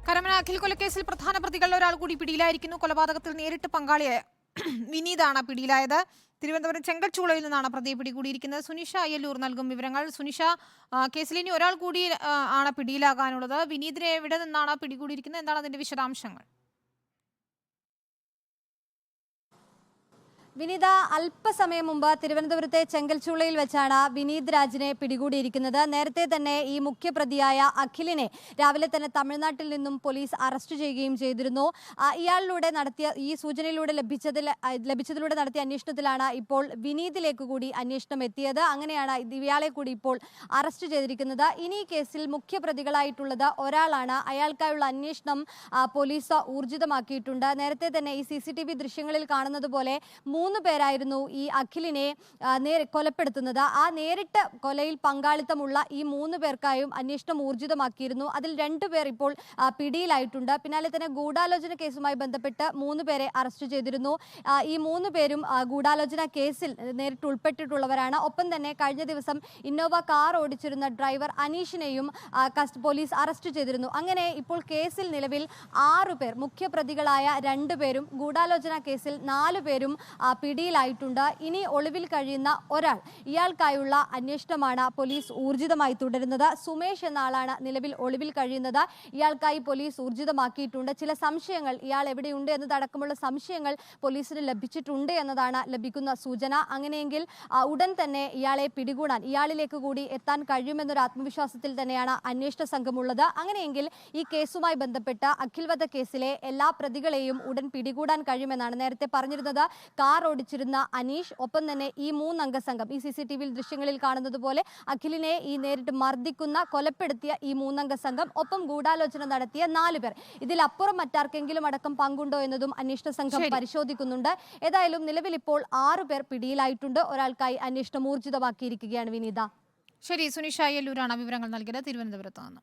കരമന അഖിൽ കൊലക്കേസിൽ പ്രധാന പ്രതികളിൽ ഒരാൾ കൂടി പിടിയിലായിരിക്കുന്നു. കൊലപാതകത്തിൽ നേരിട്ട് പങ്കാളിയായ വിനീതാണ് പിടിയിലായത്. തിരുവനന്തപുരം ചെങ്കൽച്ചൂളയിൽ നിന്നാണ് പ്രതിയെ പിടികൂടിയിരിക്കുന്നത്. സുനിഷ അയ്യല്ലൂർ നൽകും വിവരങ്ങൾ. സുനിഷ, കേസിൽ ഇനി ഒരാൾ കൂടി ആണ് പിടിയിലാകാനുള്ളത്. വിനീതിനെ എവിടെ നിന്നാണ് പിടികൂടിയിരിക്കുന്നത്? എന്താണ് അതിന്റെ വിശദാംശങ്ങൾ? വിനീത, അല്പസമയം മുമ്പ് തിരുവനന്തപുരത്തെ ചെങ്കൽച്ചൂളയിൽ വെച്ചാണ് വിനീത് രാജിനെ പിടികൂടിയിരിക്കുന്നത്. നേരത്തെ തന്നെ ഈ മുഖ്യപ്രതിയായ അഖിലിനെ രാവിലെ തന്നെ തമിഴ്നാട്ടിൽ നിന്നും പോലീസ് അറസ്റ്റ് ചെയ്യുകയും ചെയ്തിരുന്നു. ഇയാളിലൂടെ നടത്തിയ ഈ സൂചനയിലൂടെ ലഭിച്ചതിലൂടെ നടത്തിയ അന്വേഷണത്തിലാണ് ഇപ്പോൾ വിനീതിലേക്ക് കൂടി അന്വേഷണം എത്തിയത്. അങ്ങനെയാണ് ഇയാളെ കൂടി ഇപ്പോൾ അറസ്റ്റ് ചെയ്തിരിക്കുന്നത്. ഇനി ഈ കേസിൽ മുഖ്യപ്രതികളായിട്ടുള്ളത് ഒരാളാണ്. അയാൾക്കായുള്ള അന്വേഷണം പോലീസ് ഊർജിതമാക്കിയിട്ടുണ്ട്. നേരത്തെ തന്നെ ഈ CCTV ദൃശ്യങ്ങളിൽ കാണുന്നത് പോലെ 3 പേരായിരുന്നു ഈ അഖിലിനെ കൊലപ്പെടുത്തുന്നത്. ആ നേരിട്ട് കൊലയിൽ പങ്കാളിത്തമുള്ള ഈ 3 പേർക്കായും അന്വേഷണം ഊർജിതമാക്കിയിരുന്നു. അതിൽ 2 പേർ ഇപ്പോൾ പിടിയിലായിട്ടുണ്ട്. പിന്നാലെ തന്നെ ഗൂഢാലോചന കേസുമായി ബന്ധപ്പെട്ട് 3 പേരെ അറസ്റ്റ് ചെയ്തിരുന്നു. ഈ 3 പേരും ഗൂഢാലോചന കേസിൽ നേരിട്ട് ഉൾപ്പെട്ടിട്ടുള്ളവരാണ്. ഒപ്പം തന്നെ കഴിഞ്ഞ ദിവസം ഇന്നോവ കാർ ഓടിച്ചിരുന്ന ഡ്രൈവർ അനീഷിനെയും പോലീസ് അറസ്റ്റ് ചെയ്തിരുന്നു. അങ്ങനെ ഇപ്പോൾ കേസിൽ നിലവിൽ 6 പേർ, മുഖ്യപ്രതികളായ 2 പേരും ഗൂഢാലോചന കേസിൽ 4 പേരും പിടിയിലായിട്ടുണ്ട്. ഇനി ഒളിവിൽ കഴിയുന്ന ഒരാൾ, ഇയാൾക്കായുള്ള അന്വേഷണമാണ് പോലീസ് ഊർജിതമായി തുടരുന്നത്. സുമേഷ് എന്ന ആളാണ് നിലവിൽ ഒളിവിൽ കഴിയുന്നത്. ഇയാൾക്കായി പോലീസ് ഊർജിതമാക്കിയിട്ടുണ്ട്. ചില സംശയങ്ങൾ, ഇയാൾ എവിടെയുണ്ട് എന്നതടക്കമുള്ള സംശയങ്ങൾ പോലീസിന് ലഭിച്ചിട്ടുണ്ട് എന്നതാണ് ലഭിക്കുന്ന സൂചന. അങ്ങനെയെങ്കിൽ ഉടൻ തന്നെ ഇയാളെ പിടികൂടാൻ, ഇയാളിലേക്ക് കൂടി എത്താൻ കഴിയുമെന്നൊരു ആത്മവിശ്വാസത്തിൽ തന്നെയാണ് അന്വേഷണ സംഘമുള്ളത്. അങ്ങനെയെങ്കിൽ ഈ കേസുമായി ബന്ധപ്പെട്ട് അഖിൽവധ കേസിലെ എല്ലാ പ്രതികളെയും ഉടൻ പിടികൂടാൻ കഴിയുമെന്നാണ് നേരത്തെ പറഞ്ഞിരുന്നത്. കാർ ഓടിച്ചിരുന്ന അനീഷ്, ഒപ്പം തന്നെ ഈ 3 അംഗ സംഘം, ഈ CCTV ദൃശ്യങ്ങളിൽ കാണുന്നത് പോലെ അഖിലിനെ നേരിട്ട് മർദ്ദിക്കുന്ന, കൊലപ്പെടുത്തിയ ഈ 3 അംഗ സംഘം, ഒപ്പം ഗൂഢാലോചന നടത്തിയ 4 പേർ. ഇതിലപ്പുറം മറ്റാർക്കെങ്കിലും അടക്കം പങ്കുണ്ടോ എന്നതും അന്വേഷണ സംഘം പരിശോധിക്കുന്നുണ്ട്. ഏതായാലും നിലവിൽ ഇപ്പോൾ 6 പേർ പിടിയിലായിട്ടുണ്ട്. ഒരാൾക്കായി അന്വേഷണം ഊർജിതമാക്കിയിരിക്കുകയാണ് വിനീത. ശരി, സുനിഷ അയ്യല്ലൂരാണ് വിവരങ്ങൾ നൽകിയത് തിരുവനന്തപുരത്ത് നിന്ന്.